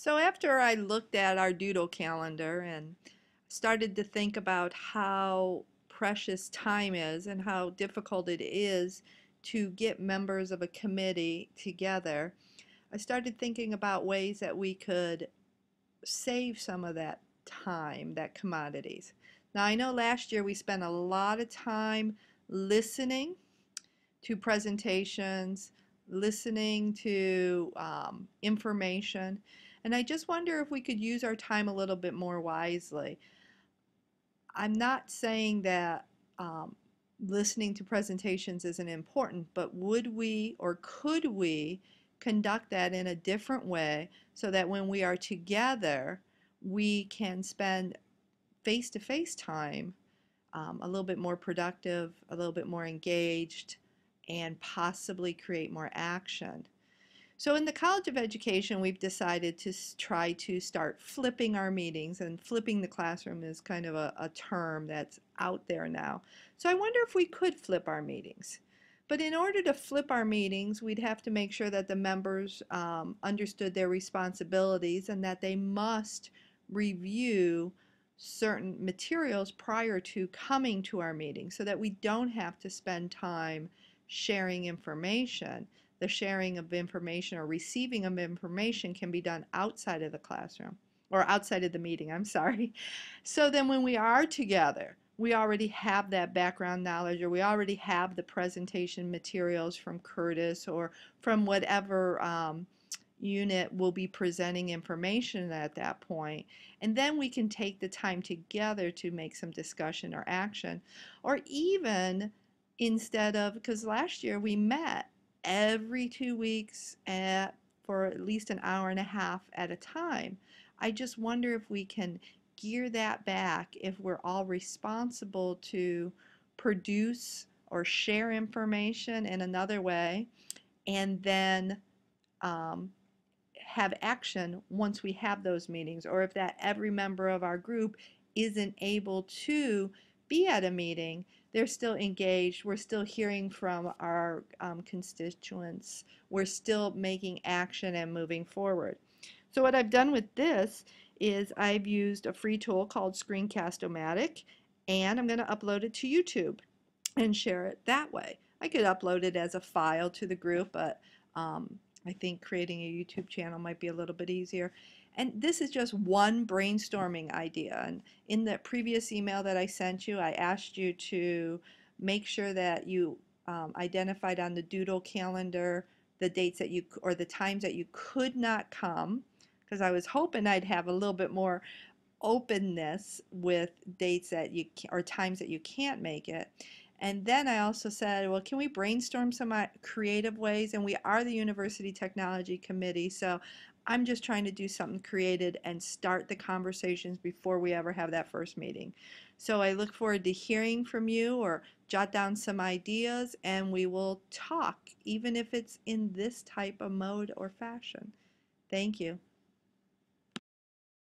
So after I looked at our doodle calendar and started to think about how precious time is and how difficult it is to get members of a committee together, I started thinking about ways that we could save some of that time, that commodities. Now I know last year we spent a lot of time listening to presentations, listening to information. And I just wonder if we could use our time a little bit more wisely. I'm not saying that listening to presentations isn't important, but would we or could we conduct that in a different way so that when we are together, we can spend face-to-face time a little bit more productive, a little bit more engaged, and possibly create more action. So in the College of Education, we've decided to try to start flipping our meetings, and flipping the classroom is kind of a term that's out there now. So I wonder if we could flip our meetings. But in order to flip our meetings, we'd have to make sure that the members understood their responsibilities and that they must review certain materials prior to coming to our meeting so that we don't have to spend time sharing information. The sharing of information or receiving of information can be done outside of the classroom or outside of the meeting, I'm sorry. So then when we are together, we already have that background knowledge, or we already have the presentation materials from Curtis or from whatever unit will be presenting information at that point. And then we can take the time together to make some discussion or action. Or even instead of, because last year we met every 2 weeks for at least an hour and a half at a time. I just wonder if we can gear that back if we're all responsible to produce or share information in another way, and then um, have action once we have those meetings, or if that every member of our group isn't able to be at a meeting, they're still engaged, we're still hearing from our constituents, we're still making action and moving forward. So what I've done with this is I've used a free tool called Screencast-O-Matic, and I'm going to upload it to YouTube and share it that way. I could upload it as a file to the group, but I think creating a YouTube channel might be a little bit easier. And this is just one brainstorming idea. And in the previous email that I sent you, I asked you to make sure that you identified on the doodle calendar the dates that you, or the times that you could not come, because I was hoping I'd have a little bit more openness with dates that you or times that you can't make it. And then I also said, well, can we brainstorm some creative ways? And we are the University Technology Committee, so I'm just trying to do something creative and start the conversations before we ever have that first meeting. So I look forward to hearing from you, or jot down some ideas, and we will talk, even if it's in this type of mode or fashion. Thank you.